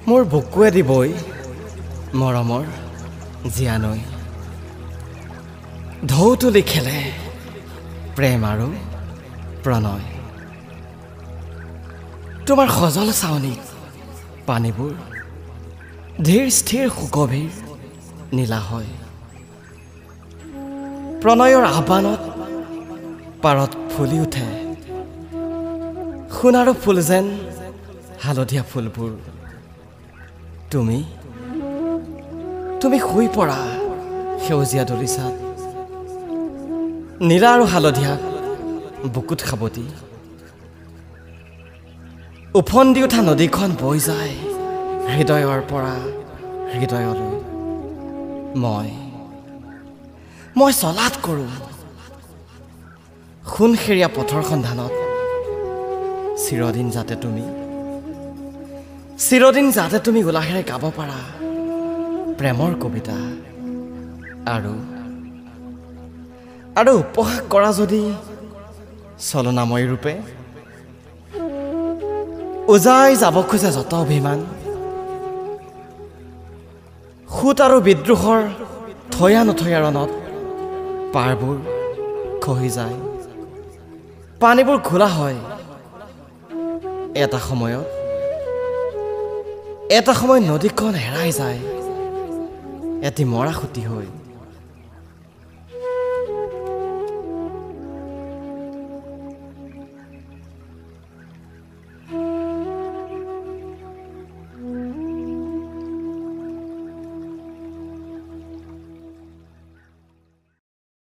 মোৰ বুকুৱে দিবই মৰমৰ জীয়ানৈ ঢৌ তুলি খেলে প্ৰেম আৰু প্ৰণয় তোমাৰ সজল চাৱনীত পানীবোৰ ধীৰ স্থিৰ সুগভীৰ নীলা হয় প্ৰণয়ৰ আহ্বানত পাৰত ফুলি উঠে সোণাৰু ফুল যেন হালধীয়া ফুলবোৰ তুমি শুই পৰা সেউজীয়া দলিচাত নীলা আৰু হালধীয়া বুকুত খাবতি উফন্দি উঠা নদীখন বৈ যায় হৃদয়ৰ পৰা হৃদয়লৈ মই চলাত কৰোঁ সোণসেৰীয়া পথৰ সন্ধানত চিৰদিন যাতে তুমি উলাহেৰে গাব পাৰা প্ৰেমৰ কবিতা আৰু উপহাস কৰা যদি চলনাময় ৰূপে উজাই যাব খোজে যত অভিমান সুত আৰু বিদ্ৰোহৰ থয়া নথয়া ৰণত পাৰবোৰ খহি যায় পানীবোৰ খোলা হয় এটা সময় নদীখন হেৰাই যায় এটি মৰা খুটি হৈ